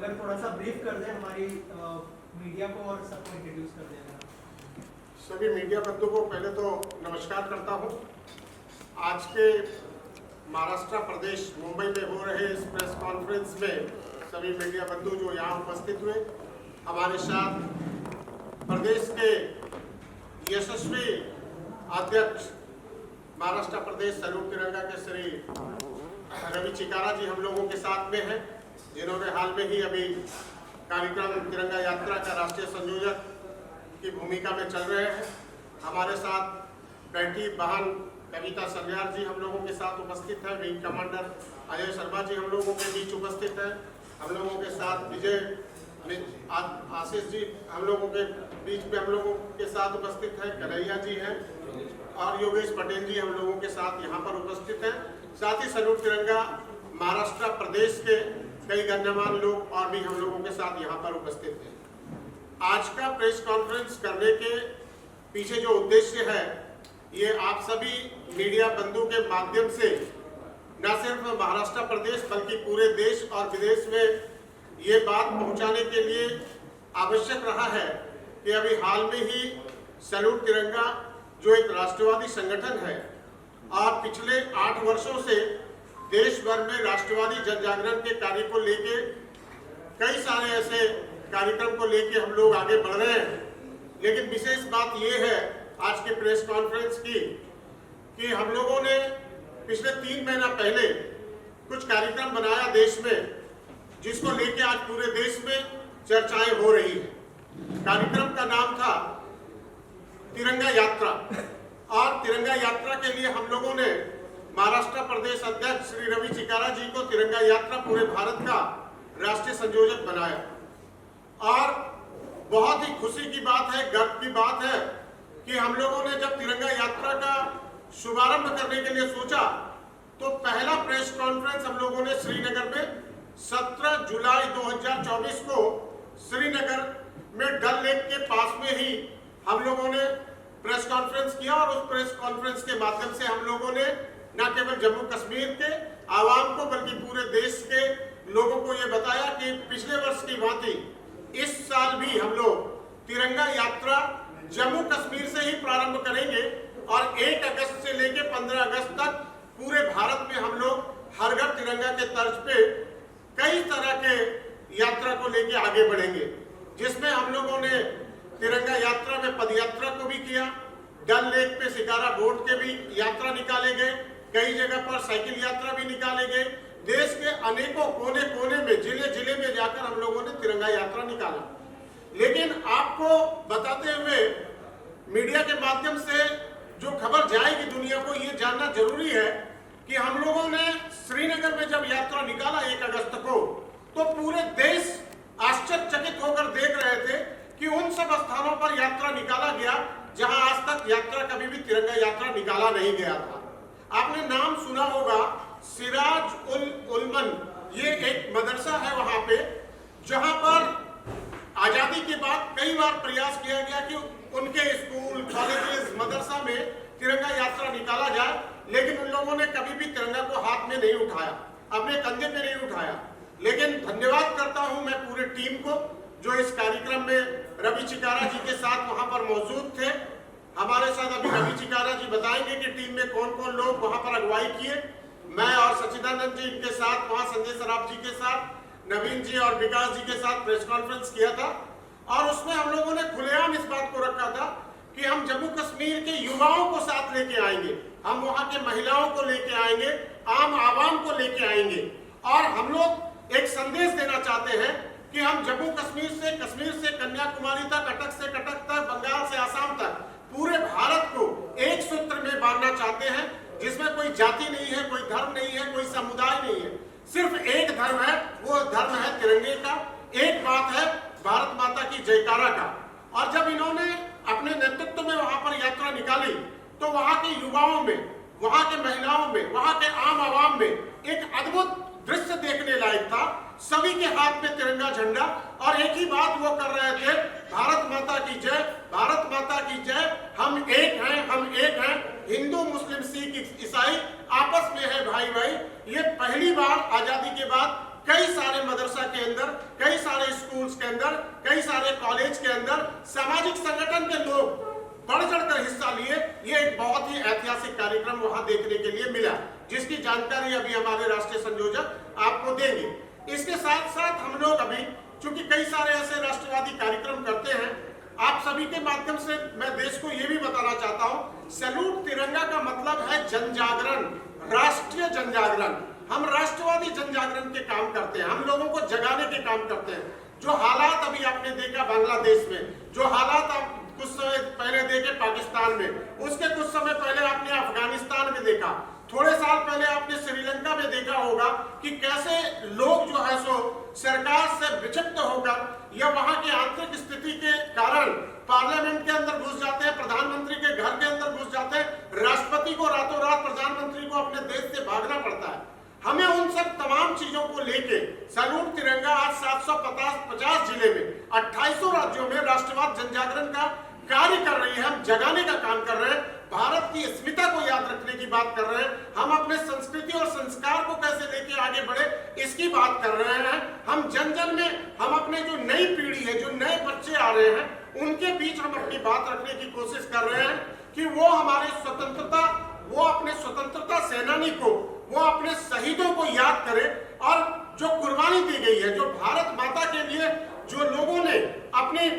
अगर थोड़ा सा ब्रीफ कर दें हमारी मीडिया को और सबको इंट्रोड्यूस कर दें। सभी मीडिया बंधु को पहले तो नमस्कार करता हूं। आज के महाराष्ट्र प्रदेश मुंबई में हो रहे इस प्रेस कॉन्फ्रेंस में सभी मीडिया बंधु जो यहाँ उपस्थित हुए, हमारे साथ प्रदेश के यशस्वी अध्यक्ष महाराष्ट्र प्रदेश सैलूट तिरंगा के श्री रवि चिकारा जी हम लोगों के साथ में हैं, जिन्होंने हाल में ही अभी कार्यक्रम तिरंगा यात्रा का राष्ट्रीय संयोजक की भूमिका में चल रहे हैं। हमारे साथ बैठी बहन कविता संध्यार जी हम लोगों के साथ उपस्थित है। विंग कमांडर अजय शर्मा जी हम लोगों के बीच उपस्थित है। हम लोगों के साथ विजय आशीष जी हम लोगों के बीच में हम लोगों के साथ उपस्थित है। कन्हैया जी हैं और योगेश पटेल जी हम लोगों के साथ यहाँ पर उपस्थित हैं। साथ ही सैलूट तिरंगा महाराष्ट्र प्रदेश के कई गण्यमान्य लोग और भी हम लोगों के साथ यहाँ पर उपस्थित हैं। आज का प्रेस कॉन्फ्रेंस करने के पीछे जो उद्देश्य है, ये आप सभी मीडिया बंधु के माध्यम से न सिर्फ महाराष्ट्र प्रदेश बल्कि पूरे देश और विदेश में ये बात पहुंचाने के लिए आवश्यक रहा है कि अभी हाल में ही सैलूट तिरंगा जो एक राष्ट्रवादी संगठन है और पिछले 8 वर्षों से देश भर में राष्ट्रवादी जन जागरण के कार्य को लेके कई सारे ऐसे कार्यक्रम को लेके हम लोग आगे बढ़ रहे हैं। लेकिन विशेष बात यह है आज के प्रेस कॉन्फ्रेंस की कि हम लोगों ने पिछले 3 महीना पहले कुछ कार्यक्रम बनाया देश में, जिसको लेके आज पूरे देश में चर्चाएं हो रही है। कार्यक्रम का नाम था तिरंगा यात्रा और तिरंगा यात्रा के लिए हम लोगों ने महाराष्ट्र प्रदेश अध्यक्ष श्री रवि चिकारा जी को तिरंगा यात्रा पूरे भारत का राष्ट्रीय संयोजक बनाया। और बहुत ही खुशी की बात है, गर्व की बात है कि हम लोगों ने जब तिरंगा यात्रा का शुभारंभ करने के लिए सोचा तो पहला प्रेस कॉन्फ्रेंस हम लोगों ने श्रीनगर में 17 जुलाई 2024 को श्रीनगर में डल लेक के पास में ही हम लोगों ने प्रेस कॉन्फ्रेंस किया। और उस प्रेस कॉन्फ्रेंस के माध्यम से हम लोगों ने न केवल जम्मू कश्मीर के आवाम को बल्कि पूरे देश के लोगों को ये बताया कि पिछले वर्ष की भांति इस साल भी हम लोग तिरंगा यात्रा जम्मू कश्मीर से ही प्रारंभ करेंगे और 1 अगस्त से लेकर 15 अगस्त तक पूरे भारत में हम लोग हर घर तिरंगा के तर्ज पे कई तरह के यात्रा को लेकर आगे बढ़ेंगे, जिसमें हम लोगों ने तिरंगा यात्रा में पदयात्रा को भी किया। डल लेक पे शिकारा बोट के भी यात्रा निकाले गए, कई जगह पर साइकिल यात्रा भी निकाले गए। देश के अनेकों कोने कोने में जिले जिले में जाकर हम लोगों ने तिरंगा यात्रा निकाला। लेकिन आपको बताते हुए मीडिया के माध्यम से जो खबर जाएगी दुनिया को, ये जानना जरूरी है कि हम लोगों ने श्रीनगर में जब यात्रा निकाला 1 अगस्त को, तो पूरे देश आश्चर्यचकित होकर देख रहे थे कि उन सब स्थानों पर यात्रा निकाला गया जहां आज तक यात्रा कभी भी तिरंगा यात्रा निकाला नहीं गया था। आपने नाम सुना होगा सिराज उल उलमन, ये एक मदरसा है वहां पे, जहां पर आजादी के बाद कई बार प्रयास किया गया कि उनके स्कूल कॉलेजेस मदरसा में तिरंगा यात्रा निकाला जाए, लेकिन उन लोगों ने कभी भी तिरंगा को हाथ में नहीं उठाया, अपने कंधे पे नहीं उठाया। लेकिन धन्यवाद करता हूं मैं पूरे टीम को जो इस कार्यक्रम में रवि चिकारा जी के साथ वहां पर मौजूद थे। हमारे साथ अभी रवि चिकारा जी बताएंगे कि टीम में कौन कौन लोग वहां पर अगुवाई किए। मैं और सचिदानंद जी इनके साथ, वहां संजय सराफ जी के साथ, नवीन जी और विकास जी के साथ प्रेस कॉन्फ्रेंस किया था और उसमें हम लोगों ने खुलेआम इस बात को रखा था कि हम जम्मू कश्मीर के युवाओं को साथ लेके आएंगे, हम वहां के महिलाओं को लेके आएंगे, आम आवाम को लेके आएंगे और हम लोग एक संदेश देना चाहते हैं कि हम जम्मू कश्मीर से कन्याकुमारी तक, कटक से कटक तक, बंगाल से आसाम तक पूरे भारत को एक सूत्र में बांधना चाहते हैं, जिसमें कोई जाति नहीं है, कोई धर्म नहीं है, कोई समुदाय नहीं है, सिर्फ एक धर्म है, वो धर्म है तिरंगे का। एक बात है भारत माता की जयकारा का। और जब इन्होंने अपने नेतृत्व में वहां पर यात्रा निकाली तो वहां के युवाओं में, वहां के महिलाओं में, वहां के आम आवाम में एक अद्भुत दृश्य देखने लायक था। सभी के हाथ में तिरंगा झंडा और एक ही बात वो कर रहे थे, भारत माता की जय, भारत माता की जय, हम एक हैं, हम एक हैं। हिंदू मुस्लिम सिख ईसाई आपस में है भाई भाई। ये पहली बार आजादी के बाद कई सारे मदरसा के अंदर, कई सारे स्कूल्स के अंदर, कई सारे कॉलेज के अंदर सामाजिक संगठन के लोग बढ़ चढ़कर हिस्सा लिए। ये एक बहुत ही ऐतिहासिक कार्यक्रम वहां देखने के लिए मिला, जिसकी जानकारी अभी हमारे राष्ट्रीय संयोजक आपको देंगे। इसके साथ साथ हम लोग अभी चूंकि कई सारे ऐसे राष्ट्रवादी कार्यक्रम करते हैं, आप सभी के माध्यम से मैं देश को यह भी बताना चाहता हूं, सैल्यूट तिरंगा का मतलब है जन जागरण, राष्ट्रीय जन जागरण। हम राष्ट्रवादी जन जागरण के काम करते हैं, हम लोगों को जगाने के काम करते हैं। जो हालात अभी आपने देखा बांग्लादेश में, जो हालात आप कुछ समय पहले देखे पाकिस्तान में, उसके कुछ समय पहले आपने अफगानिस्तान में देखा, थोड़े साल पहले आपने श्रीलंका में देखा होगा कि कैसे लोग जो है सो सरकार से विक्षिप्त होकर या वहां की आंतरिक स्थिति के कारण पार्लियामेंट के अंदर घुस जाते हैं, प्रधानमंत्री के घर के अंदर घुस जाते हैं, राष्ट्रपति को रातों रात प्रधानमंत्री को अपने देश से भागना पड़ता है। हमें उन सब तमाम चीजों को लेके सैल्यूट तिरंगा आज 750 जिले में 28 राज्यों में राष्ट्रवाद जन जागरण का कार्य कर रही है। हम जगाने का काम कर रहे हैं, भारत की अस्मिता को याद रखने की बात कर रहे हैं, हम अपने संस्कृति और संस्कार को कैसे लेके आगे बढ़े इसकी बात कर रहे हैं। हम जन जन में हम अपने जो नई पीढ़ी है, जो नए बच्चे आ रहे हैं, उनके बीच हम अपनी बात रखने की कोशिश कर रहे हैं कि वो हमारी स्वतंत्रता, वो अपने स्वतंत्रता सेनानी को, वो अपने शहीदों को याद करे और जो कुर्बानी दी गई है, जो भारत माता के लिए जो लोगों ने अपने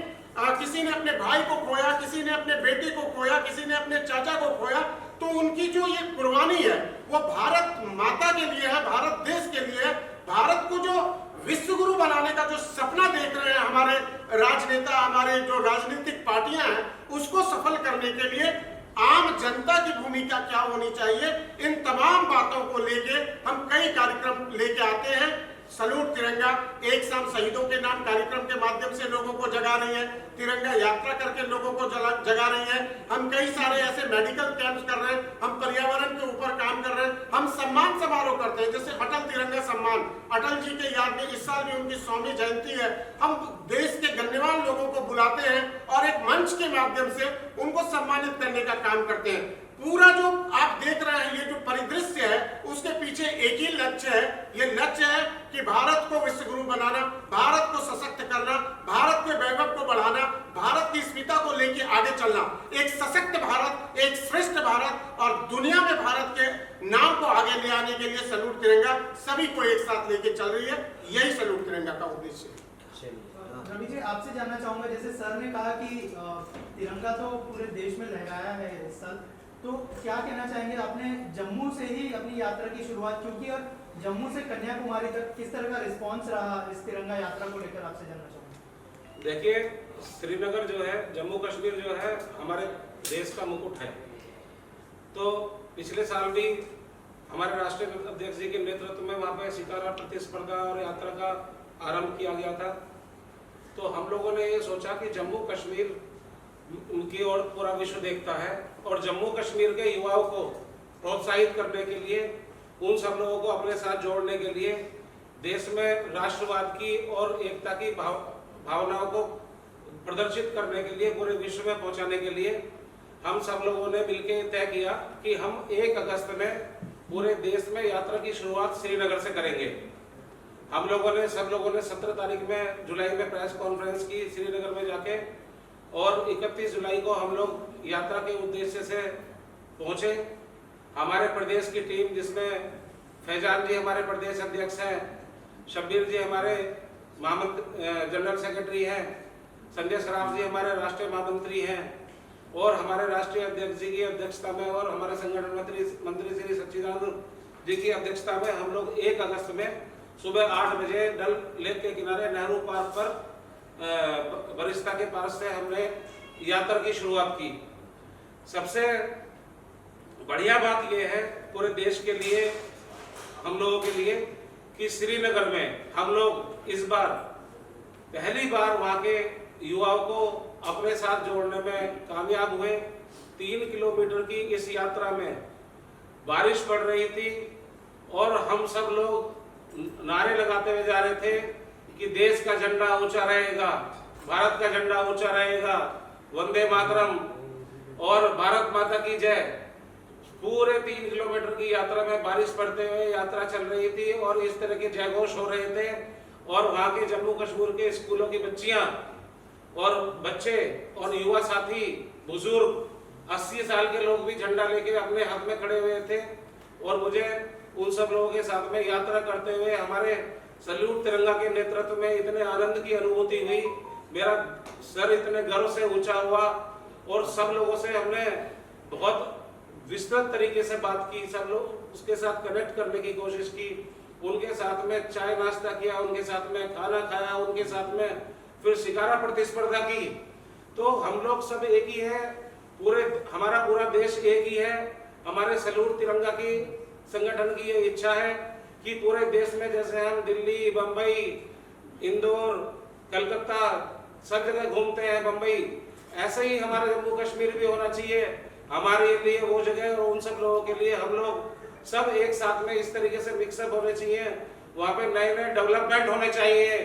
किसी ने अपने भाई को खोया, किसी ने अपने बेटे को खोया, किसी ने अपने चाचा को खोया, तो उनकी जो ये कुर्बानी है वो भारत माता के लिए है, भारत देश के लिए है। भारत को जो विश्व गुरु बनाने का जो सपना देख रहे हैं हमारे राजनेता, हमारे जो राजनीतिक पार्टियां हैं, उसको सफल करने के लिए आम जनता की भूमिका क्या होनी चाहिए, इन तमाम बातों को लेके हम कई कार्यक्रम लेके आते हैं। सैल्यूट तिरंगा एक शाम शहीदों के नाम कार्यक्रम के माध्यम से लोगों को जगा रही है, तिरंगा यात्रा करके लोगों को जगा रही है। हम कई सारे ऐसे मेडिकल कैंप्स कर रहे हैं, हम पर्यावरण के ऊपर काम कर रहे हैं, हम सम्मान समारोह करते हैं, जैसे अटल तिरंगा सम्मान, अटल जी के याद में इस साल भी उनकी 100वीं जयंती है। हम देश के गण्यमान्य लोगों को बुलाते हैं और एक मंच के माध्यम से उनको सम्मानित करने का काम करते हैं। पूरा जो आप देख रहे हैं, ये जो परिदृश्य है, उसके पीछे एक ही लक्ष्य है। ये लक्ष्य है कि भारत को विश्व गुरु बनाना, भारत को सशक्त करना, भारत के वैभव को बढ़ाना, भारत की अस्मिता को लेके आगे चलना, एक सशक्त भारत, एक श्रेष्ठ भारत और दुनिया में भारत के नाम को आगे ले आने के लिए सैल्यूट तिरंगा सभी को एक साथ लेके चल रही है। यही सैल्यूट तिरंगा का उद्देश्य है। रवि जी, आपसे जानना चाहूंगा, जैसे सर ने कहा कि तिरंगा तो पूरे देश में लहराया है इस साल, तो क्या कहना चाहेंगे? आपने जम्मू से ही अपनी यात्रा की शुरुआत क्यों की और जम्मू से कन्याकुमारी तक किस तरह का रिस्पांस रहा इस तिरंगा यात्रा को लेकर, आपसे जानना चाहूंगा। देखिए, श्रीनगर जो है, जम्मू कश्मीर जो है, हमारे देश का मुकुट है। तो पिछले साल भी हमारे राष्ट्रीय अध्यक्ष जी के नेतृत्व में वहाँ पे शिकारा प्रतिस्पर्धा और यात्रा का आरंभ किया गया था। तो हम लोगों ने ये सोचा कि जम्मू कश्मीर उनकी ओर पूरा विश्व देखता है और जम्मू कश्मीर के युवाओं को प्रोत्साहित करने के लिए, उन सब लोगों को अपने साथ जोड़ने के लिए, देश में राष्ट्रवाद की और एकता की भावनाओं को प्रदर्शित करने के लिए, पूरे विश्व में पहुंचाने के लिए हम सब लोगों ने मिलकर तय किया कि हम 1 अगस्त में पूरे देश में यात्रा की शुरुआत श्रीनगर से करेंगे। हम लोगों ने, सब लोगों ने 17 तारीख में जुलाई में प्रेस कॉन्फ्रेंस की श्रीनगर में जाके, और 31 जुलाई को हम लोग यात्रा के उद्देश्य से पहुंचे। हमारे प्रदेश की टीम, जिसमें फैजान जी हमारे प्रदेश अध्यक्ष हैं, शब्बीर जी हमारे जनरल सेक्रेटरी हैं, संजय सराफ जी हमारे राष्ट्रीय महामंत्री हैं, और हमारे राष्ट्रीय अध्यक्ष जी की अध्यक्षता में और हमारे संगठन मंत्री श्री सच्चिदानंद जी की अध्यक्षता में हम लोग 1 अगस्त में सुबह 8 बजे डल लेक के किनारे नेहरू पार्क पर बरिस्ता के पास से हमने यात्रा की शुरुआत की। सबसे बढ़िया बात यह है पूरे देश के लिए, हम लोगों के लिए, कि श्रीनगर में हम लोग इस बार पहली बार वहाँ के युवाओं को अपने साथ जोड़ने में कामयाब हुए। 3 किलोमीटर की इस यात्रा में बारिश पड़ रही थी और हम सब लोग नारे लगाते हुए जा रहे थे कि देश का झंडा ऊंचा रहेगा, भारत का झंडा ऊंचा रहेगा, वंदे मातरम और भारत माता की जय। पूरे 3 किलोमीटर की यात्रा में बारिश पड़ते हुए यात्रा चल रही थी और इस तरह के जयघोष हो रहे थे और वहाँ के जम्मू कश्मीर के स्कूलों की बच्चियां और बच्चे और युवा साथी बुजुर्ग 80 साल के लोग भी झंडा लेके अपने हाथ में खड़े हुए थे और मुझे उन सब लोगों के साथ में यात्रा करते हुए हमारे सल्यूट तिरंगा के नेतृत्व में इतने आनंद की अनुभूति हुई। मेरा सर इतने गर्व से ऊंचा हुआ और सब लोगों से हमने बहुत विस्तृत तरीके से बात की, सब लोग उसके साथ कनेक्ट करने की कोशिश की, उनके साथ में चाय नाश्ता किया, उनके साथ में खाना खाया, उनके साथ में फिर शिकारा प्रतिस्पर्धा की। तो हम लोग सब एक ही है, हमारा पूरा देश एक ही है। हमारे सल्यूट तिरंगा की संगठन की ये इच्छा है कि पूरे देश में जैसे हम दिल्ली, बंबई, इंदौर, कलकत्ता सब जगह घूमते हैं, बंबई, ऐसे ही हमारे जम्मू कश्मीर भी होना चाहिए। हमारे लिए वो जगह और उन सब लोगों के लिए हम लोग सब एक साथ में इस तरीके से मिक्सअप होने चाहिए। वहाँ पे नए नए डेवलपमेंट होने चाहिए,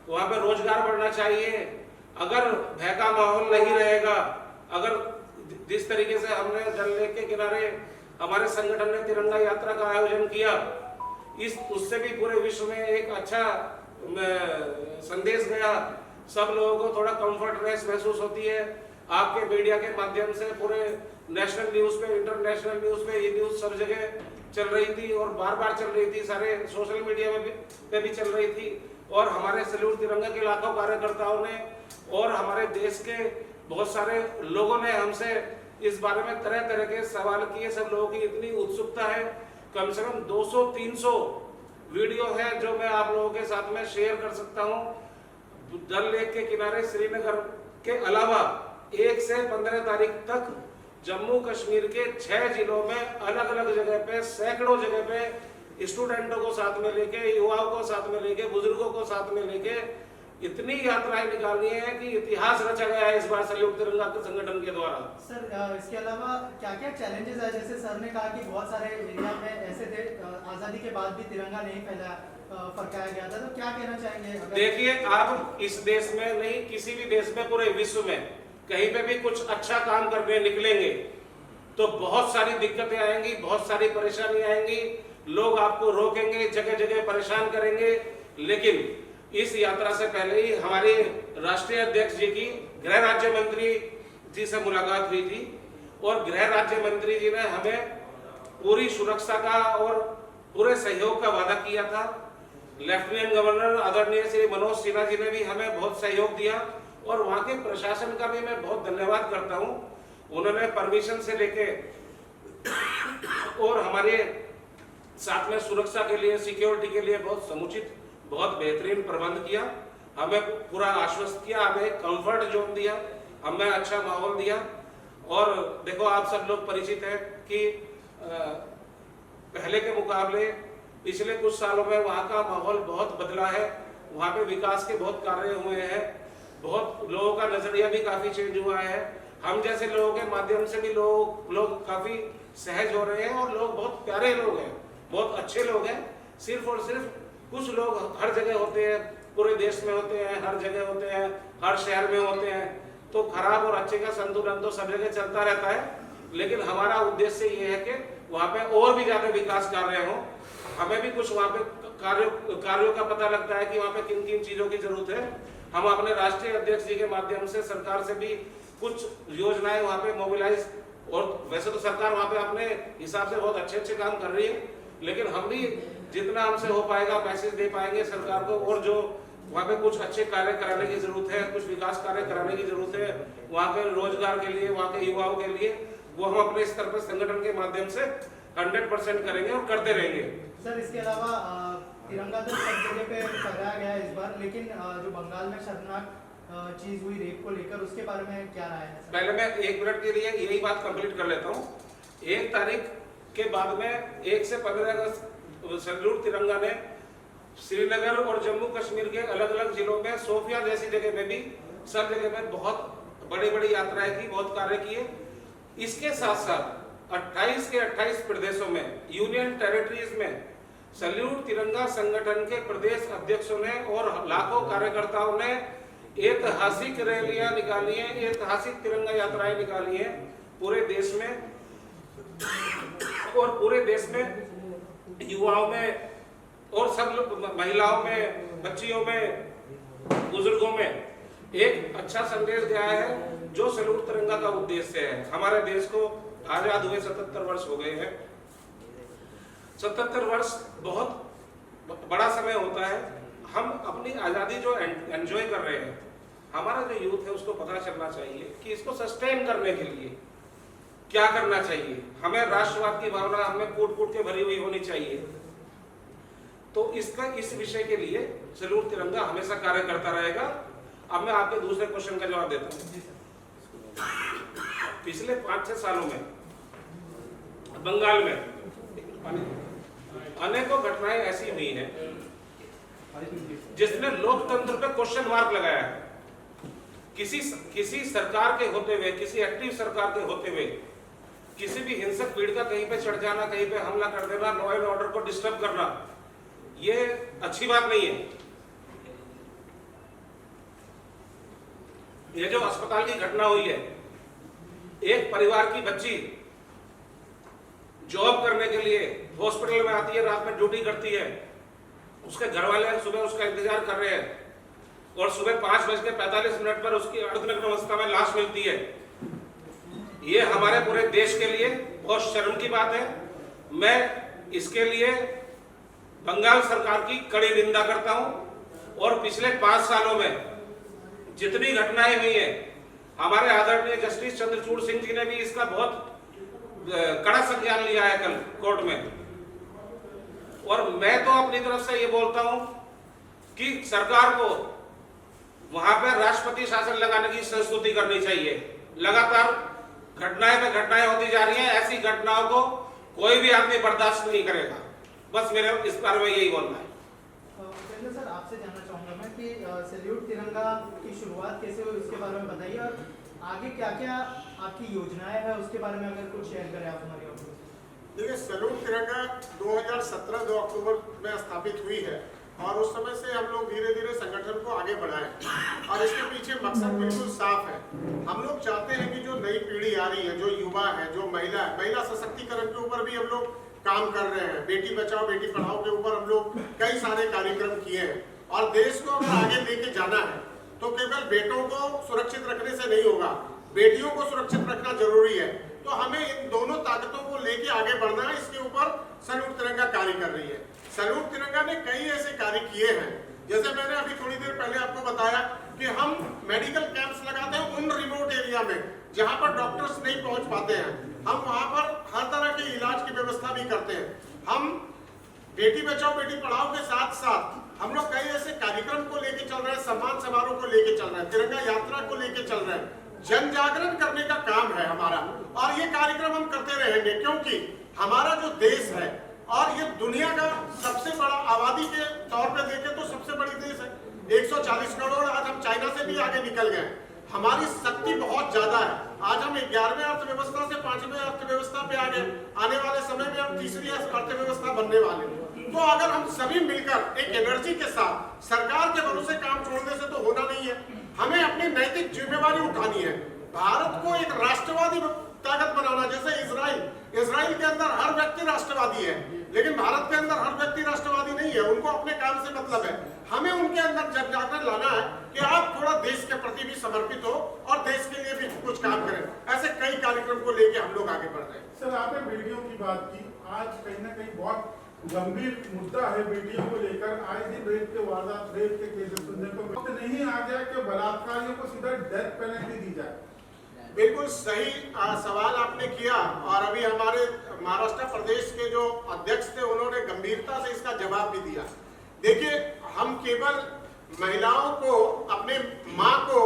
वहाँ पे रोजगार बढ़ना चाहिए। अगर भय का माहौल नहीं रहेगा, अगर जिस तरीके से हमने डल लेक के किनारे हमारे संगठन ने तिरंगा यात्रा का आयोजन किया, उससे भी पूरे विश्व में एक अच्छा संदेश गया। सब लोगों को थोड़ा कंफर्टनेस महसूस होती है। आपके मीडिया के माध्यम से पूरे नेशनल न्यूज पे, इंटरनेशनल न्यूज पे ये न्यूज सब जगह चल रही थी और बार बार चल रही थी, सारे सोशल मीडिया में भी चल रही थी। और हमारे सल्यूट तिरंगा के लाखों कार्यकर्ताओं ने और हमारे देश के बहुत सारे लोगों ने हमसे इस बारे में तरह तरह के सवाल किए। सब लोगों की इतनी उत्सुकता है, कम से कम 200-300 वीडियो है जो मैं आप लोगों के साथ में शेयर कर सकता हूँ। डल लेक के किनारे श्रीनगर के अलावा 1 से 15 तारीख तक जम्मू कश्मीर के 6 जिलों में अलग अलग जगह पे, सैकड़ों जगह पे स्टूडेंटों को साथ में लेके, युवाओं को साथ में लेके, बुजुर्गों को साथ में लेके इतनी यात्राएं निकालनी है कि इतिहास रचा गया है इस बार सल्यूट तिरंगा के संगठन के द्वारा। सर इसके अलावा क्या क्या चैलेंजेस है? जैसे सर ने कहा कि बहुत सारे एरिया में ऐसे थे आज़ादी के बाद भी तिरंगा नहीं फहराया गया था, तो क्या कहना चाहेंगे? देखिए, आप इस देश में नहीं, किसी भी देश में, पूरे विश्व में कहीं पे भी कुछ अच्छा काम करने निकलेंगे तो बहुत सारी दिक्कतें आएंगी, बहुत सारी परेशानी आएंगी, लोग आपको रोकेंगे, जगह जगह परेशान करेंगे। लेकिन इस यात्रा से पहले ही हमारे राष्ट्रीय अध्यक्ष जी की गृह राज्य मंत्री जी से मुलाकात हुई थी और गृह राज्य मंत्री जी ने हमें पूरी सुरक्षा का और पूरे सहयोग का वादा किया था। लेफ्टिनेंट गवर्नर आदरणीय श्री मनोज सिन्हा जी ने भी हमें बहुत सहयोग दिया और वहां के प्रशासन का भी मैं बहुत धन्यवाद करता हूं। उन्होंने परमिशन से लेके और हमारे साथ में सुरक्षा के लिए, सिक्योरिटी के लिए बहुत समुचित, बहुत बेहतरीन प्रबंध किया। हमें पूरा आश्वस्त किया, हमें कंफर्ट जोन दिया, हमें अच्छा माहौल दिया। और देखो, आप सब लोग परिचित हैं कि पहले के मुकाबले पिछले कुछ सालों में वहाँ का माहौल बहुत बदला है। वहाँ पे विकास के बहुत कार्य हुए हैं, बहुत लोगों का नजरिया भी काफी चेंज हुआ है। हम जैसे लोगों के माध्यम से भी लोग काफी सहज हो रहे हैं और लोग बहुत प्यारे लोग हैं, बहुत अच्छे लोग हैं। सिर्फ और सिर्फ कुछ लोग हर जगह होते हैं, पूरे देश में होते हैं, हर जगह होते हैं, हर शहर में होते हैं, तो खराब और अच्छे का संतुलन तो सब जगह चलता रहता है। लेकिन हमारा उद्देश्य ये है कि वहाँ पे और भी ज्यादा विकास कार्य हो। हमें भी कुछ वहाँ पे कार्यों का पता लगता है कि वहाँ पे किन किन चीजों की जरूरत है। हम अपने राष्ट्रीय अध्यक्ष जी के माध्यम से सरकार से भी कुछ योजनाएं वहाँ पे मोबिलाइज, और वैसे तो सरकार वहाँ पे अपने हिसाब से बहुत अच्छे अच्छे काम कर रही है, लेकिन हम भी जितना हमसे हो पाएगा मैसेज दे पाएंगे सरकार को। और जो वहाँ पे कुछ अच्छे कार्य कराने की जरूरत है, कुछ विकास कार्य कराने की जरूरत है वहाँ के रोजगार के लिए, वहाँ के युवाओं के लिए, वो हम अपने स्तर पर संगठन के माध्यम से 100% करेंगे और करते रहेंगे। सर इसके अलावा तिरंगा तो सब जगह पे फहराया गया इस बार, लेकिन जो बंगाल में शर्मनाक चीज हुई रेप को लेकर, उसके बारे में क्या राय है? पहले मैं 1 मिनट के लिए यही बात कंप्लीट कर लेता हूँ। 1 तारीख के बाद में 1 से 15 अगस्त सल्यूट तिरंगा ने श्रीनगर और जम्मू कश्मीर के अलग अलग जिलों में, सोफिया जैसी जगह में भी, सब जगह में बहुत बड़ी बड़ी यात्राएं की, बहुत कार्य किए। इसके साथ साथ 28 के 28 प्रदेशों में, यूनियन टेरिटरीज में सल्यूट तिरंगा संगठन के प्रदेश अध्यक्षों ने और लाखों कार्यकर्ताओं ने ऐतिहासिक रैलियां निकाली हैं, ऐतिहासिक तिरंगा यात्राएं निकाली हैं पूरे देश में। और पूरे देश में युवाओं में और सब महिलाओं में, बच्चियों में, बुजुर्गों में एक अच्छा संदेश गया है जो सैल्यूट तिरंगा का उद्देश्य है। हमारे देश को आजाद हुए 77 वर्ष हो गए हैं। 77 वर्ष बहुत बड़ा समय होता है। हम अपनी आजादी जो एंजॉय कर रहे हैं, हमारा जो यूथ है उसको पता चलना चाहिए कि इसको सस्टेन करने के लिए क्या करना चाहिए। हमें राष्ट्रवाद की भावना हमें कूट कूट के भरी हुई होनी चाहिए। तो इस विषय के लिए सैल्यूट तिरंगा हमेशा कार्य करता रहेगा। अब मैं आपके दूसरे क्वेश्चन का जवाब देता हूँ। पिछले 5-6 सालों में बंगाल में अनेकों घटनाएं ऐसी हुई हैं जिसने लोकतंत्र पे क्वेश्चन मार्क लगाया है। किसी सरकार के होते हुए, किसी एक्टिव सरकार के होते हुए किसी भी हिंसक भीड़ का कहीं पे चढ़ जाना, कहीं पे हमला कर देना, लॉ एंड ऑर्डर को डिस्टर्ब करना, ये अच्छी बात नहीं है। ये जो अस्पताल की घटना हुई है, एक परिवार की बच्ची जॉब करने के लिए हॉस्पिटल में आती है, रात में ड्यूटी करती है, उसके घर वाले सुबह उसका इंतजार कर रहे हैं और सुबह 5:45 पर उसकी अर्धनग्न अवस्था में लाश मिलती है। ये हमारे पूरे देश के लिए बहुत शर्म की बात है। मैं इसके लिए बंगाल सरकार की कड़ी निंदा करता हूं और पिछले 5 सालों में जितनी घटनाएं हुई हैं, हमारे आदरणीय जस्टिस चंद्रचूड़ सिंह जी ने भी इसका बहुत कड़ा संज्ञान लिया है कल कोर्ट में। और मैं तो अपनी तरफ से ये बोलता हूं कि सरकार को वहां पर राष्ट्रपति शासन लगाने की संस्तुति करनी चाहिए। लगातार घटनाएं पे घटनाएं होती जा रही हैं, ऐसी घटनाओं को कोई भी आदमी बर्दाश्त नहीं करेगा। बस मेरे इस बारे में यही बोलना है। सर, आपसे जानना चाहूंगा मैं कि सैल्यूट तिरंगा की शुरुआत कैसे हुई उसके बारे में बताइए, और आगे क्या क्या आपकी योजनाएं हैं उसके बारे में अगर कुछ शेयर करें आप हमारी ऑफिस। देखिए, सैल्यूट तिरंगा 2017 2 अक्टूबर में स्थापित हुई है और उस समय से हम लोग धीरे धीरे संगठन को आगे बढ़ाएं और इसके पीछे मकसद बिल्कुल साफ है। हम लोग चाहते हैं कि जो नई पीढ़ी आ रही है, जो युवा है, जो महिला है, महिला सशक्तिकरण के ऊपर भी हम लोग काम कर रहे हैं। बेटी बचाओ बेटी पढ़ाओ के ऊपर हम लोग कई सारे कार्यक्रम किए हैं और देश को अगर आगे लेके जाना है तो केवल बेटों को सुरक्षित रखने से नहीं होगा, बेटियों को सुरक्षित रखना जरूरी है। तो हमें इन दोनों ताकतों को लेके आगे बढ़ना है। इसके ऊपर सैल्यूट तिरंगा कार्य कर रही है। सैल्यूट तिरंगा ने कई ऐसे कार्य किए हैं, जैसे मैंने अभी थोड़ी देर पहले आपको बताया कि हम मेडिकल कैंप्स लगाते हैं उन रिमोट एरिया में जहां पर डॉक्टर्स नहीं पहुंच पाते हैं। हम वहां पर हर तरह के इलाज की व्यवस्था भी करते हैं। हम बेटी बचाओ बेटी पढ़ाओ के साथ साथ हम लोग कई ऐसे कार्यक्रम को लेके चल रहे हैं, सम्मान समारोह को लेके चल रहे हैं, तिरंगा यात्रा को लेके चल रहे हैं। जन जागरण करने का काम है हमारा और ये कार्यक्रम हम करते रहेंगे, क्योंकि हमारा जो देश है और ये दुनिया का सबसे बड़ा आबादी के तौर पे देखें तो सबसे बड़ी देश है, 140 करोड़। आज हम चाइना से भी आगे निकल गए। हमारी शक्ति बहुत ज्यादा है। आज हम 11वें अर्थव्यवस्था से 5वें अर्थव्यवस्था पे आ गए। आने वाले समय में हम तीसरी अर्थव्यवस्था बनने वाले हैं। तो अगर हम सभी मिलकर एक एनर्जी के साथ, सरकार के भरोसे काम छोड़ने से तो होना नहीं है। हमें अपनी नैतिक जिम्मेवारी उठानी है। भारत को एक राष्ट्रवादी ताकत बनाना, जैसे इजराइल के अंदर हर व्यक्ति राष्ट्रवादी है, लेकिन भारत के अंदर हर व्यक्ति राष्ट्रवादी नहीं है। उनको अपने काम से मतलब है। हमें उनके अंदर जन जागरण लाना है कि आप थोड़ा देश के प्रति भी समर्पित हो और देश के लिए भी कुछ काम करें। ऐसे कई कार्यक्रम को लेके हम लोग आगे बढ़ रहे हैं। सर, आपने बेटियों की बात की। आज कहीं ना कहीं बहुत गंभीर मुद्दा है बेटियों को लेकर। आए दिन रेप के वारदात, रेप के केसेस सुनने को नहीं आ जाए कि बलात्कारियों को सीधा डेथ पेनल्टी दी जाए। बिल्कुल सही सवाल आपने किया और अभी हमारे महाराष्ट्र प्रदेश के जो अध्यक्ष थे उन्होंने गंभीरता से इसका जवाब भी दिया। देखिए, हम केवल महिलाओं को, अपने माँ को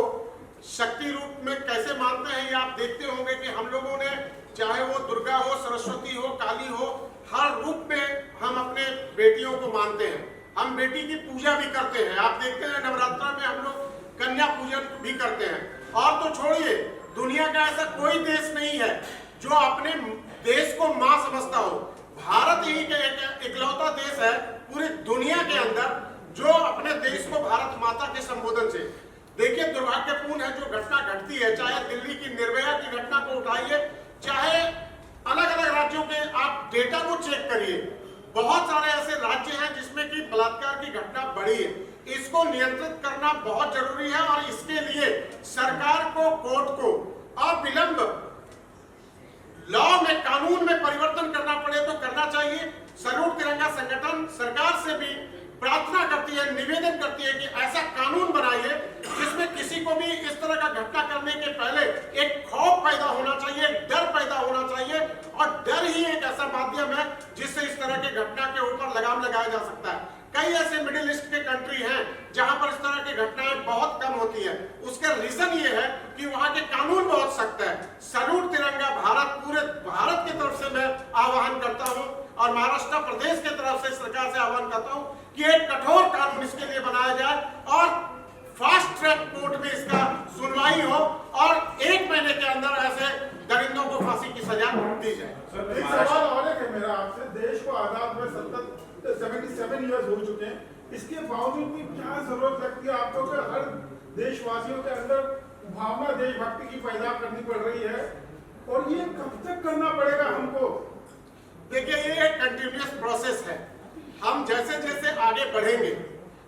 शक्ति रूप में कैसे मानते हैं, ये आप देखते होंगे कि हम लोगों ने, चाहे वो दुर्गा हो, सरस्वती हो, काली हो, हर रूप में हम अपने बेटियों को मानते हैं। हम बेटी की पूजा भी करते हैं। आप देखते हैं नवरात्रा में हम लोग कन्या पूजन भी करते हैं। और तो छोड़िए, दुनिया का ऐसा कोई देश नहीं है जो अपने देश को मां समझता हो। भारत ही एक इकलौता देश है पूरी दुनिया के अंदर जो अपने देश को भारत माता के संबोधन से, देखिए दुर्भाग्यपूर्ण है जो घटना घटती है, चाहे दिल्ली की निर्भया की घटना को उठाइए, चाहे अलग अलग राज्यों के आप डेटा को चेक करिए, बहुत सारे ऐसे राज्य हैं जिसमें कि बलात्कार की घटना बढ़ी है। इसको नियंत्रित करना बहुत जरूरी है और इसके लिए सरकार को, कोर्ट को अविलंब लॉ में, कानून में परिवर्तन करना पड़े तो करना चाहिए। सैल्यूट तिरंगा संगठन सरकार से भी प्रार्थना करती है, निवेदन करती है कि ऐसा कानून बनाइए जिसमें किसी को भी इस तरह का घटना करने के पहले एक खौफ पैदा होना चाहिए, डर पैदा होना चाहिए, और डर ही एक ऐसा माध्यम है जिससे इस तरह के घटना के ऊपर लगाम लगाया जा सकता है। कई ऐसे मिडिल ईस्ट के कंट्री हैं जहां पर इस तरह की घटनाएं बहुत कम होती है। उसका रीजन ये है कि वहां के कानून बहुत सख्त है। सैल्यूट तिरंगा भारत, पूरे भारत की तरफ से मैं आह्वान करता हूं और महाराष्ट्र प्रदेश की तरफ से सरकार से आह्वान करता हूं कि एक कठोर कानून इसके लिए बनाया जाए और फास्ट ट्रैक कोर्ट में इसका सुनवाई हो और 1 महीने के अंदर ऐसे दरिंदों को फांसी की सजा दी जाए। एक सवाल और है मेरा आपसे, देश को आजाद हुए 77 ईयर्स हो चुके हैं, इसके बावजूद भी क्या जरूरत लगती है आपको कि हर देशवासियों के अंदर भावना देशभक्ति की पैदा करनी पड़ रही है, और ये कब तक करना पड़ेगा हमको? देखिए, ये एक कंटिन्यूअस प्रोसेस है। हम जैसे जैसे आगे बढ़ेंगे,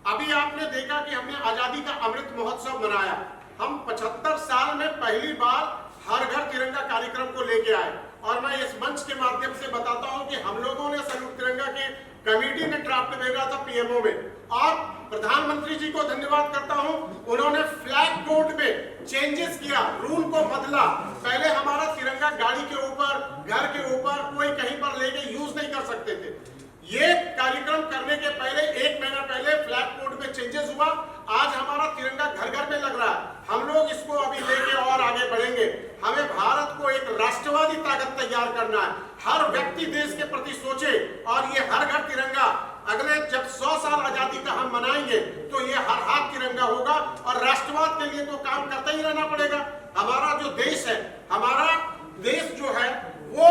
अभी आपने देखा कि हमने आजादी का अमृत महोत्सव मनाया। हम 75 साल में पहली बार हर घर तिरंगा कार्यक्रम को लेके आए, और मैं इस मंच के माध्यम से बताता हूं कि हम लोगों ने सैल्यूट तिरंगा की कमेटी ने ड्राफ्ट भेजा था पीएमओ में, और प्रधानमंत्री जी को धन्यवाद करता हूं, उन्होंने फ्लैग कोड में चेंजेस किया, रूल को बदला। पहले हमारा तिरंगा गाड़ी के ऊपर, घर के ऊपर, कोई कहीं पर लेके यूज नहीं कर सकते थे। ये कार्यक्रम करने के पहले 1 महीना पहले फ्लैग कोड में चेंजेस हुआ। आज हमारा तिरंगा घर घर में लग रहा है। हम लोग इसको अभी लेके और आगे बढ़ेंगे। हमें भारत को एक राष्ट्रवादी ताकत तैयार करना है। हर व्यक्ति देश के प्रति सोचे, और ये हर घर तिरंगा अगले जब 100 साल आजादी का हम मनाएंगे तो ये हर हाथ तिरंगा होगा, और राष्ट्रवाद के लिए तो काम करते ही रहना पड़ेगा। हमारा जो देश है, हमारा देश जो है वो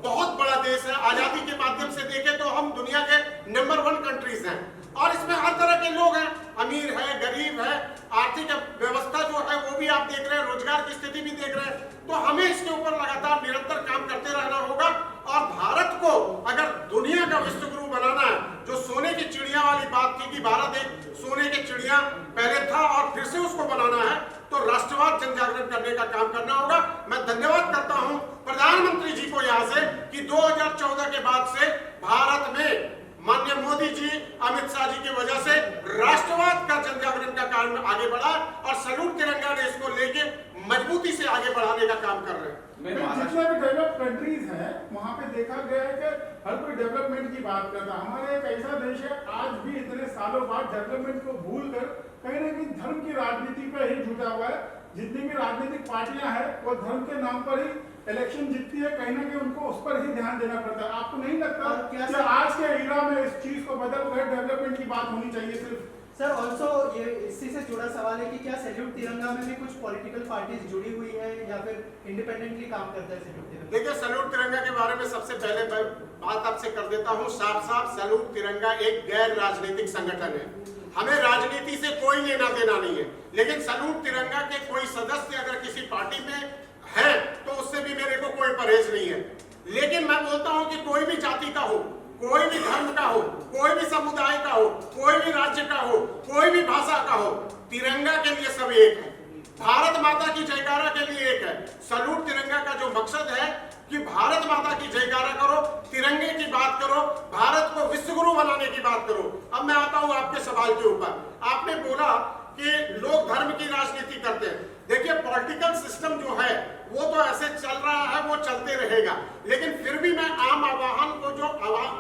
बहुत बड़ा देश है। आजादी के माध्यम से देखें तो हम दुनिया के नंबर 1 कंट्रीज हैं, और इसमें हर तरह के लोग हैं, अमीर है, गरीब है, आर्थिक व्यवस्था जो है वो भी आप देख रहे हैं, रोजगार की स्थिति भी देख रहे हैं। तो हमें इसके ऊपर लगातार निरंतर काम करते रहना होगा, और भारत को अगर दुनिया का विश्व गुरु बनाना है, जो सोने की चिड़िया वाली बात थी कि भारत एक सोने की चिड़िया पहले था और फिर से उसको बनाना है, तो राष्ट्रवाद जन जागरण करने का काम करना होगा। मैं धन्यवाद करता हूं प्रधानमंत्री जी को यहाँ से कि 2014 के बाद से भारत में माननीय मोदी जी, अमित शाह जी की वजह से राष्ट्रवाद का जन जागरण का काम आगे बढ़ा, और सैल्यूट तिरंगा ने इसको लेके मजबूती से आगे बढ़ाने का काम कर रहे हैं। जितने भी डेवलप कंट्रीज हैं वहाँ पे देखा गया है कि हर कोई डेवलपमेंट की बात करता है। हमारा एक ऐसा देश है आज भी इतने सालों बाद डेवलपमेंट को भूल कर कहीं ना कहीं धर्म की राजनीति पे ही जुटा हुआ है। जितनी भी राजनीतिक पार्टियां हैं वो धर्म के नाम पर ही इलेक्शन जीतती है, कहीं ना कहीं उनको उस पर ही ध्यान देना पड़ता है। आपको नहीं लगता कि आज के एरा में इस चीज को बदल कर डेवलपमेंट की बात होनी चाहिए सिर्फ? सर ऑल्सो ये इसी से जुड़ा सवाल है कि क्या सैल्यूट तिरंगा में भी कुछ पॉलिटिकल पार्टीज जुड़ी हुई है या फिर इंडिपेंडेंटली काम करता है सैल्यूट तिरंगा? देखिए, सैल्यूट तिरंगा के बारे में सबसे पहले मैं बात आपसे कर देता हूं साफ, सैल्यूट तिरंगा एक गैर राजनीतिक संगठन है। हमें राजनीति से कोई लेना देना नहीं है, लेकिन सैल्यूट तिरंगा के कोई सदस्य अगर किसी पार्टी में है तो उससे भी मेरे को कोई परहेज नहीं है। लेकिन मैं बोलता हूं कि कोई भी जाति का हो, कोई भी धर्म का हो, कोई भी समुदाय का हो, कोई भी राज्य का हो, कोई भी भाषा का हो, तिरंगा के लिए सब एक है। भारत माता की जयकारा के लिए एक है। सैल्यूट तिरंगा का जो मकसद है कि भारत माता की जयकारा करो, तिरंगे की बात करो, भारत को विश्व गुरु बनाने की बात करो। अब मैं आता हूं आपके सवाल के ऊपर। आपने बोला कि लोग धर्म की राजनीति करते हैं। देखिए, पॉलिटिकल सिस्टम जो है वो तो ऐसे चल रहा है, वो चलते रहेगा, लेकिन फिर भी मैं आम आवाम को, जो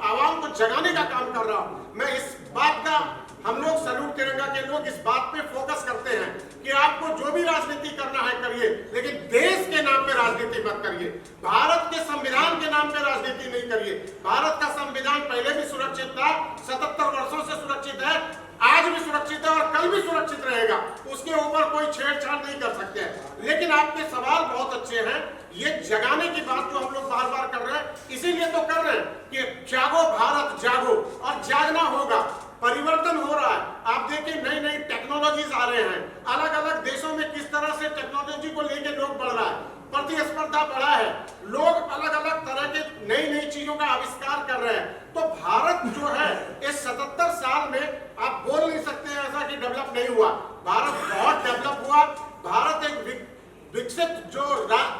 आवाम को जगाने का काम कर रहा हूं। मैं इस बात का, हम लोग सैल्यूट तिरंगा के लोग इस बात पे फोकस करते हैं कि आपको जो भी राजनीति करना है करिए, लेकिन देश के नाम पे राजनीति मत करिए, भारत के संविधान के नाम पे राजनीति नहीं करिए। भारत का संविधान पहले भी सुरक्षित था, 77 वर्षों से सुरक्षित है, आज भी सुरक्षित है और कल भी सुरक्षित रहेगा। उसके ऊपर कोई छेड़छाड़ नहीं कर सकते हैं। लेकिन आपके सवाल बहुत अच्छे हैं। ये जगाने की बात जो हम लोग बार बार कर रहे हैं, इसीलिए तो कर रहे हैं कि जागो भारत जागो, और जागना होगा। परिवर्तन हो रहा है। आप देखिए, नई नई टेक्नोलॉजीज आ रहे हैं। अलग अलग देशों में किस तरह से टेक्नोलॉजी को लेकर लोग बढ़ रहा है, प्रतिस्पर्धा बढ़ा है। लोग अलग अलग तरह के नई नहीं हुआ, भारत बहुत डेवलप हुआ। भारत एक विकसित जो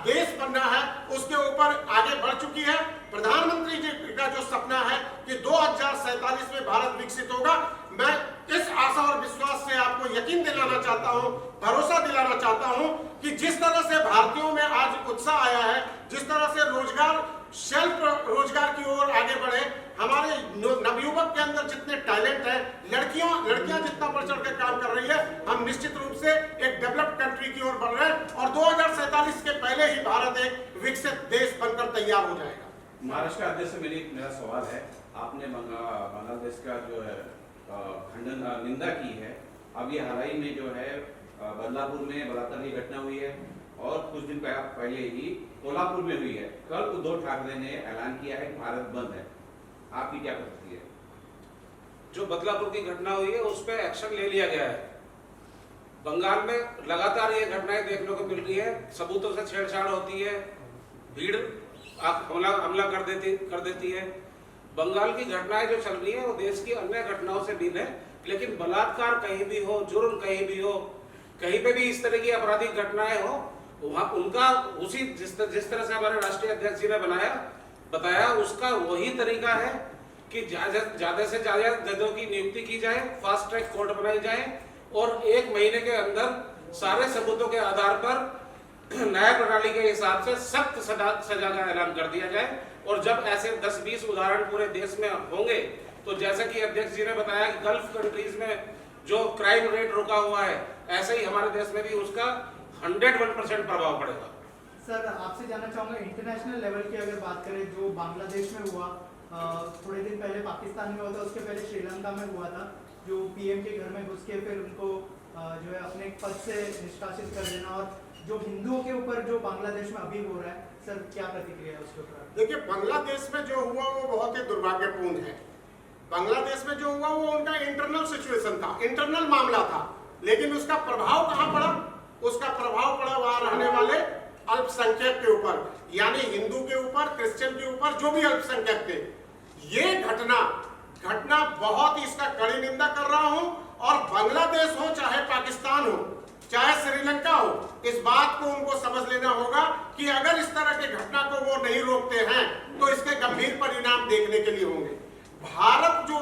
देश बनना है उसके ऊपर आगे बढ़ चुकी है। प्रधानमंत्री जी का जो सपना है कि 2047 में भारत विकसित होगा, मैं इस आशा और विश्वास से आपको यकीन दिलाना चाहता हूं, भरोसा दिलाना चाहता हूं कि जिस तरह से भारतीयों में आज उत्साह आया है, जिस तरह से रोजगार सेल्फ रोजगार की ओर आगे बढ़े, हमारे नवयुवक के अंदर जितने टैलेंट है, लड़कियां जितना बढ़ चढ़ कर काम कर रही है, हम निश्चित रूप से एक डेवलप्ड कंट्री की ओर बढ़ रहे हैं और 2047 के पहले ही भारत एक विकसित देश बनकर तैयार हो जाएगा। महाराष्ट्र अध्यक्ष से मेरा सवाल है, आपने बांग्लादेश का जो है खंडन निंदा की है। अब ये हाल ही में जो है बदलापुर में बलात्कार की घटना हुई है और कुछ दिन पहले ही कोल्हापुर में हुई है। कल उद्धव ठाकरे ने ऐलान किया है कि भारत बंद है, आपकी क्या प्रतिक्रिया है? जो बदलापुर की घटना हुई है उस पर एक्शन ले लिया गया है। बंगाल में लगातार ये घटनाएं देखने को मिल रही है, सबूतों से छेड़छाड़ होती है, भीड़ हमला कर देती है। बंगाल की घटनाएं जो चल रही है वो देश की अन्य घटनाओं से भिन्न है, लेकिन बलात्कार कहीं भी हो, जुर्म कहीं भी हो, कहीं पे भी इस तरह की आपराधिक घटनाएं हो, वहां उनका उसी जिस तरह से हमारे राष्ट्रीय अध्यक्ष जी ने बताया उसका वही तरीका है कि ज्यादा से ज्यादा जजों की नियुक्ति की जाए, फास्ट ट्रैक कोर्ट बनाई जाए और 1 महीने के अंदर सारे सबूतों के आधार पर न्याय प्रणाली के हिसाब से सख्त सजा का ऐलान कर दिया जाए। और जब ऐसे 10-20 उदाहरण पूरे देश में होंगे तो जैसा कि अध्यक्ष जी ने बताया कि गल्फ कंट्रीज में जो क्राइम रेट रुका हुआ है, ऐसे ही हमारे देश में भी उसका 101% प्रभाव पड़ेगा। सर आपसे जानना चाहूंगा, इंटरनेशनल लेवल की अगर बात करें, जो बांग्लादेश में हुआ, थोड़े दिन पहले पाकिस्तान में हुआ था, उसके पहले श्रीलंका में हुआ था, जो पीएम के घर में घुस के फिर उनको जो है अपने पद से निष्कासित कर देना, और जो हिंदुओं के ऊपर जो बांग्लादेश में अभी हो रहा है, सर क्या प्रतिक्रिया है उसके ऊपर? देखिए, बांग्लादेश में जो हुआ वो बहुत ही दुर्भाग्यपूर्ण है। बांग्लादेश में जो हुआ वो उनका इंटरनल सिचुएशन था, इंटरनल मामला था, लेकिन उसका प्रभाव कहां पड़ा? उसका प्रभाव पड़ा वहां रहने वाले अल्पसंख्यक के ऊपर, यानी हिंदू के ऊपर, क्रिश्चियन के ऊपर, जो भी अल्पसंख्यक थे। ये घटना बहुत ही इसका कड़ी निंदा कर रहा हूं, और बांग्लादेश हो चाहे पाकिस्तान हो चाहे श्रीलंका हो, इस बात को उनको समझ लेना होगा कि अगर इस तरह की घटना को वो नहीं रोकते हैं तो इसके गंभीर परिणाम देखने के लिए होंगे। भारत जो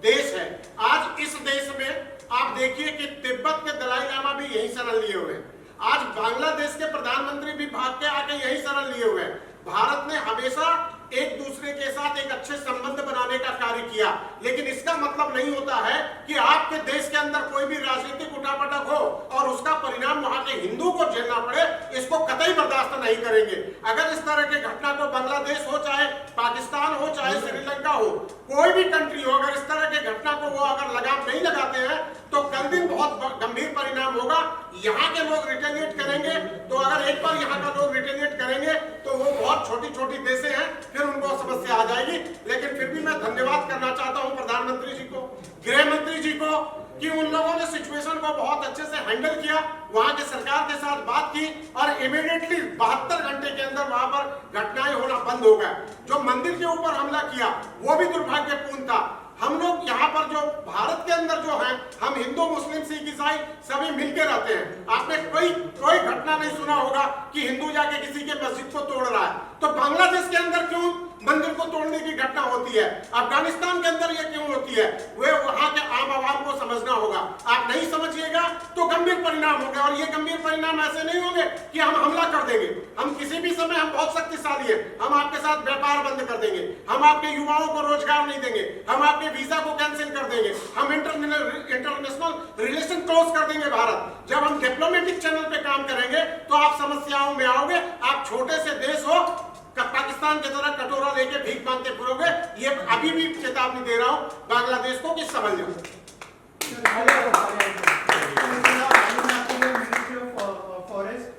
देश है, आज इस देश में आप देखिए कि तिब्बत के दलाई लामा भी यही शरण लिए हुए हैं, आज बांग्लादेश के प्रधानमंत्री भी भाग के आके यही शरण लिए हुए हैं। भारत ने हमेशा एक दूसरे के साथ एक अच्छे संबंध बनाने का कार्य किया, लेकिन इसका मतलब नहीं होता है कि आपके देश के अंदर कोई भी राजनीतिक उठापटक हो और उसका परिणाम वहां के हिंदू को झेलना पड़े, इसको कतई बर्दाश्त नहीं करेंगे। अगर इस तरह की घटना को बांग्लादेश हो चाहे पाकिस्तान हो चाहे श्रीलंका हो, कोई भी कंट्री हो, अगर इस तरह की घटना को वो अगर लगाम नहीं लगाते हैं तो कल दिन बहुत गंभीर परिणाम होगा। यहाँ के लोग रिटेलिएट करेंगे, तो अगर एक बार यहाँ का लोग रिटेलिएट करेंगे तो वो बहुत छोटी देशें हैं, फिर उनको समस्या आ जाएगी। लेकिन फिर भी मैं धन्यवाद करना चाहता हूं प्रधानमंत्री जी को, गृह मंत्री जी को, कि उन लोगों ने सिचुएशन को बहुत अच्छे से हैंडल किया, वहां के सरकार के साथ बात की और इमीडिएटली 72 घंटे के अंदर वहां पर घटनाएं होना बंद हो गए। जो मंदिर के ऊपर हमला किया वो भी दुर्भाग्यपूर्ण था। हम लोग यहाँ पर जो भारत के अंदर जो है, हम हिंदू मुस्लिम सिख ईसाई सभी मिलकर रहते हैं। आपने कोई घटना नहीं सुना होगा कि हिंदू जाके किसी के मस्जिद को तोड़ रहा है। तो बांग्लादेश के अंदर क्यों मंदिर को तोड़ने की घटना होती है, अफगानिस्तान के अंदर ये क्यों होती है, वे वहां के आम आवाम को समझना होगा। आप नहीं समझिएगा तो गंभीर परिणाम होंगे, और ये गंभीर परिणाम ऐसे नहीं होंगे कि हम हमला कर देंगे। हम किसी भी समय, हम बहुत शक्तिशाली है, हम आपके साथ व्यापार बंद कर देंगे, हम आपके युवाओं को रोजगार नहीं देंगे, हम आपके वीजा को कैंसिल कर देंगे, हम इंटरनेशनल रिलेशन क्लोज कर देंगे। भारत जब हम डिप्लोमेटिक चैनल पे काम करेंगे तो आप समस्याओं में आओगे। आप छोटे से देश हो, पाकिस्तान की तरह कटोरा लेके भीख मांगते फिरोगे। ये अभी भी चेतावनी दे रहा हूं बांग्लादेश को कि समझ लो। फॉरेस्ट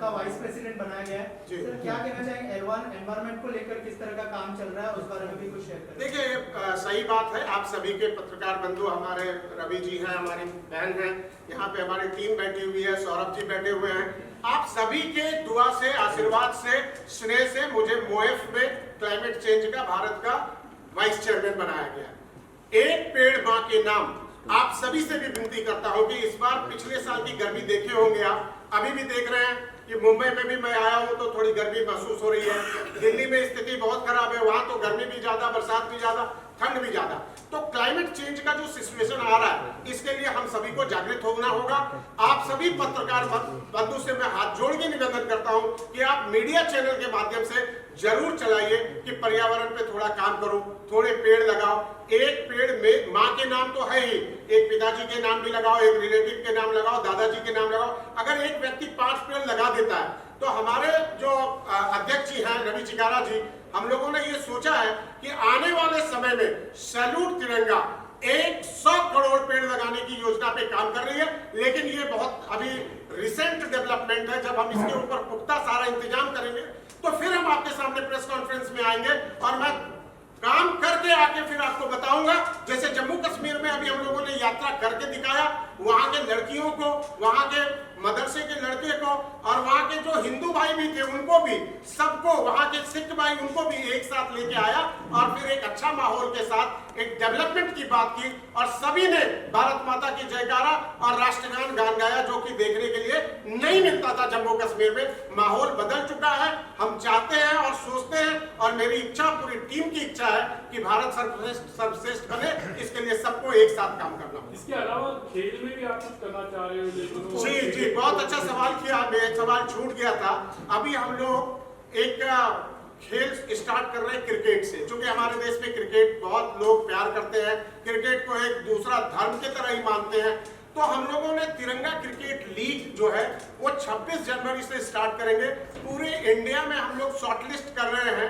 का वाइस प्रेसिडेंट बनाया गया है, सर क्या कहना चाहेंगे, एनवायरनमेंट को लेकर किस तरह का काम चल रहा है, उस बारे में भी कुछ शेयर करें। देखिए, सही बात है, आप सभी के पत्रकार बंधु, हमारे रवि जी हैं, हमारी बहन हैं, यहाँ पे हमारी टीम बैठी हुई है, सौरभ जी बैठे हुए हैं। आप सभी के दुआ से, आशीर्वाद से, स्नेह से मुझे मोएफ में क्लाइमेट चेंज का भारत का वाइस चेयरमैन बनाया गया। एक पेड़ मां के नाम आप सभी से भी विनती करता हूं कि इस बार पिछले साल की गर्मी देखे होंगे आप, अभी भी देख रहे हैं कि मुंबई में भी मैं आया हूं तो थोड़ी गर्मी महसूस हो रही है। दिल्ली में स्थिति बहुत खराब है, वहां तो गर्मी भी ज्यादा, बरसात भी ज्यादा, ठंड भी ज्यादा। तो क्लाइमेट चेंज का जो सिचुएशन आ रहा है, इसके लिए हम सभी को जागृत होना होगा। आप सभी पत्रकार बंधु से मैं हाथ जोड़ के निवेदन करता हूं कि आप मीडिया चैनल के माध्यम से जरूर चलाइए कि पर्यावरण पे थोड़ा काम करो, थोड़े पेड़ लगाओ। एक पेड़ में माँ के नाम तो है ही, एक पिताजी के नाम भी लगाओ, एक रिलेटिव के नाम लगाओ, दादाजी के नाम लगाओ। अगर एक व्यक्ति 5 पेड़ लगा देता है तो हमारे जो अध्यक्ष जी हैं रवि चिकारा जी, हम लोगों ने ये सोचा है कि आने वाले समय में सैल्यूट तिरंगा 100 करोड़ पेड़ लगाने की योजना पे काम कर रही है। लेकिन ये बहुत अभी रिसेंट डेवलपमेंट है। जब हम इसके ऊपर पुख्ता सारा इंतजाम करेंगे तो फिर हम आपके सामने प्रेस कॉन्फ्रेंस में आएंगे और मैं काम करके आके फिर आपको बताऊंगा। जैसे जम्मू कश्मीर में अभी हम लोगों ने यात्रा करके दिखाया, वहां के लड़कियों को, वहां के मदरसे के लड़के को और वहां के जो हिंदू भाई भी थे उनको भी, सबको, वहां के सिख भाई उनको भी एक साथ लेके आया और फिर एक अच्छा माहौल के साथ एक डेवलपमेंट की बात की और सभी ने भारत माता की जयकारा और राष्ट्रगान गान गाया, जो कि देखने के लिए नहीं मिलता था जम्मू कश्मीर में। माहौल बदल चुका है। हम चाहते हैं और सोचते हैं और मेरी इच्छा, पूरी टीम की इच्छा है कि भारत सर्वश्रेष्ठ बने। इसके लिए सबको एक साथ काम करना होगा। इसके अलावा खेल में भी आप कुछ करना चाह रहे हो? जी जी, बहुत अच्छा सवाल किया। एक सवाल छूट गया था। अभी हम लोग एक खेल स्टार्ट कर रहे हैं क्रिकेट से, क्योंकि हमारे देश में क्रिकेट बहुत लोग प्यार करते हैं, क्रिकेट को एक दूसरा धर्म की तरह ही मानते हैं। तो हम लोगों ने तिरंगा क्रिकेट लीग जो है वो 26 जनवरी से स्टार्ट करेंगे। पूरे इंडिया में हम लोग शॉर्टलिस्ट कर रहे हैं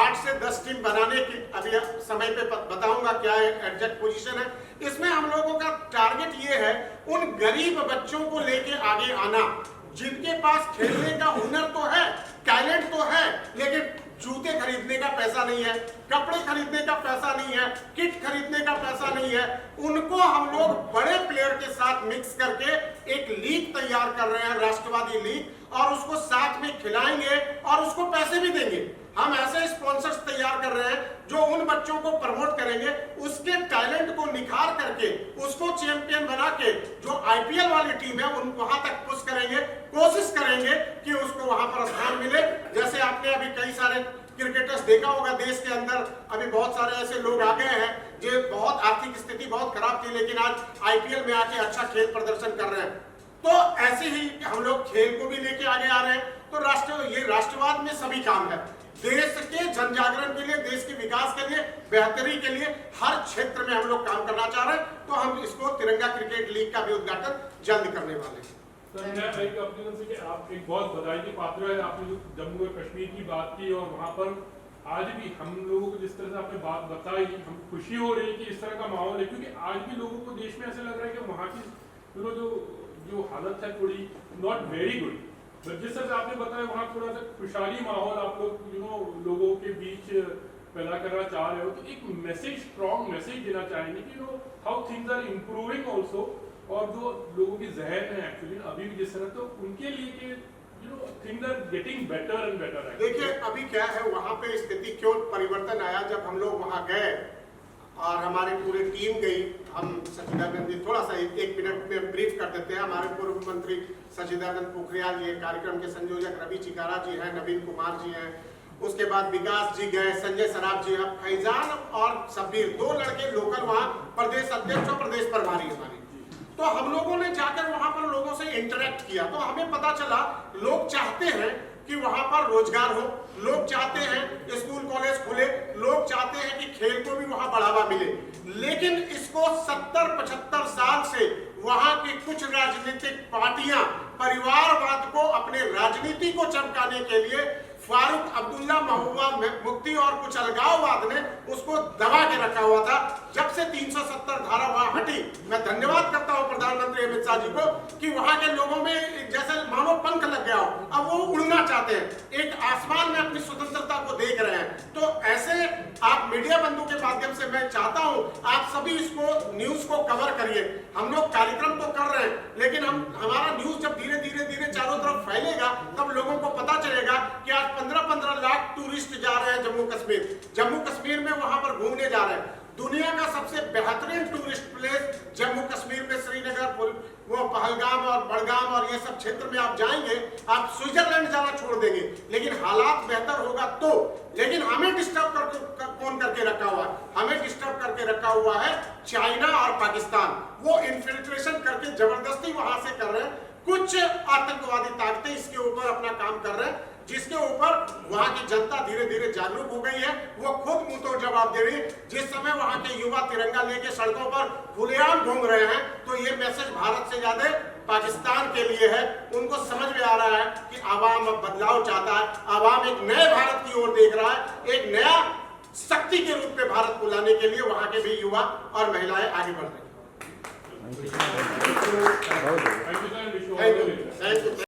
8 से 10 टीम बनाने की। अभी समय पे बताऊंगा क्या एग्जैक्ट पोजीशन है। इसमें हम लोगों का टारगेट ये है, उन गरीब बच्चों को लेके आगे आना जिनके पास खेलने का हुनर तो है, टैलेंट तो है, लेकिन जूते खरीदने का पैसा नहीं है, कपड़े खरीदने का पैसा नहीं है, किट खरीदने का पैसा नहीं है। उनको हम लोग बड़े प्लेयर के साथ मिक्स करके एक लीग तैयार कर रहे हैं, राष्ट्रवादी लीग, और उसको साथ में खिलाएंगे और उसको पैसे भी देंगे। हम ऐसे स्पॉन्सर्स तैयार कर रहे हैं जो उन बच्चों को प्रमोट करेंगे, उसके टैलेंट को निखार करके उसको चैंपियन बना के जो आईपीएल वाली टीम है उन वहां तक पुश करेंगे। कोशिश करेंगे कि उसको वहां पर स्थान मिले। जैसे आपने अभी कई सारे क्रिकेटर्स देखा होगा देश के अंदर, अभी बहुत सारे ऐसे लोग आ गए हैं जो बहुत आर्थिक स्थिति बहुत खराब थी, लेकिन आज आईपीएल में आके अच्छा खेल प्रदर्शन कर रहे हैं। तो ऐसे ही हम लोग खेल को भी लेके आगे आ रहे हैं। तो ये राष्ट्रवाद में सभी काम है। देश के जन जागरण के लिए, देश के विकास के लिए, बेहतरी के लिए हर क्षेत्र में हम लोग काम करना चाह रहे हैं। तो हम इसको तिरंगा क्रिकेट लीग का भी उद्घाटन जल्द करने वाले हैं। सर, मैं एक अपनी तरफ से कि आप एक बहुत बधाई के पात्र है। आपने जो जम्मू और कश्मीर की बात की और वहाँ पर आज भी हम लोगों को जिस तरह से आपने बात बताई, हम खुशी हो रही है कि इस तरह का माहौल है, क्योंकि आज भी लोगों को देश में ऐसा लग रहा है कि वहाँ की जो हालत है थोड़ी नॉट वेरी गुड। बट जिस तरह से आपने बताया वहाँ थोड़ा सा खुशहाली माहौल आप लोग लोगों के बीच पैदा करना चाह रहे हो, तो एक मैसेज, स्ट्रॉन्ग मैसेज देना चाहेंगे कि how things are improving also, और जो लोगों की जहन है एक्चुअली अभी भी जिस तरह, तो उनके लिए कि things are getting better and better. देखिए अभी क्या है, वहाँ पे स्थिति क्यों परिवर्तन आया, जब हम लोग वहाँ गए और हमारी पूरी टीम गई। हम सचिदानंद जी, थोड़ा सा एक मिनट में ब्रीफ कर देते हैं। हमारे पूर्व मंत्री सचिदानंद पोखरियाल जी, कार्यक्रम के संयोजक रवि चिकारा जी हैं, नवीन कुमार जी हैं, उसके बाद विकास जी गए, संजय सराफ जी, फैजान और सब्बीर, 2 लड़के लोकल वहाँ प्रदेश अध्यक्ष और प्रदेश प्रभारी हमारी। तो हम लोगों ने जाकर वहाँ पर लोगों से इंटरेक्ट किया, तो हमें पता चला लोग चाहते हैं कि वहां पर रोजगार हो, लोग चाहते हैं स्कूल कॉलेज खुले, लोग चाहते हैं कि खेल को भी वहां बढ़ावा मिले। लेकिन इसको 70-75 साल से वहां की कुछ राजनीतिक पार्टियां परिवारवाद को अपने राजनीति को चमकाने के लिए फारूक अब्दुल्ला, महबूबा मुफ्ती और कुछ अलगाववाद ने उसको दबा के रखा हुआ था। जब से 370 धारा वहां हटी, मैं धन्यवाद करता हूं प्रधानमंत्री अमित शाह जी को कि वहां के लोगों में जैसे मानो पंख लग गया हो, अब वो उड़ना चाहते हैं, एक आसमान में अपनी स्वतंत्रता को देख रहे हैं। तो ऐसे आप मीडिया बंधु के माध्यम से मैं चाहता हूं आप सभी इसको न्यूज को कवर करिए। हम लोग कार्यक्रम तो कर रहे हैं, लेकिन हमारा न्यूज जब धीरे धीरे चारों तरफ फैलेगा तब लोगों को पता चलेगा कि आज 15-15 लाख टूरिस्ट जा रहे हैं जम्मू कश्मीर में, वहां पर घूमने जा रहे हैं। दुनिया का सबसे बेहतरीन टूरिस्ट प्लेस जम्मू पहलगाम और बड़गाम और ये सब क्षेत्र में आप जाएंगे, आप स्विट्जरलैंड जाना छोड़ देंगे, लेकिन हालात बेहतर होगा तो। लेकिन हमें डिस्टर्ब कौन करके रखा हुआ है? हमें डिस्टर्ब करके रखा हुआ है चाइना और पाकिस्तान। वो इन्फिल्ट्रेशन करके जबरदस्ती वहां से कर रहे हैं। कुछ आतंकवादी ताकतें इसके ऊपर अपना काम कर रहे हैं, जिसके ऊपर वहां की जनता धीरे धीरे जागरूक हो गई है। वो खुद मुंह तोड़ जवाब दे रही है। जिस समय वहां के युवा तिरंगा लेके सड़कों पर खुलेआम घूम रहे हैं, तो ये मैसेज भारत से ज्यादा पाकिस्तान के लिए है। उनको समझ में आ रहा है कि आवाम अब बदलाव चाहता है, आवाम एक नए भारत की ओर देख रहा है। एक नया शक्ति के रूप में भारत को लाने के लिए वहां के भी युवा और महिलाएं आगे बढ़ रही हैं। Thank you sir, wish you all the best. Thank you.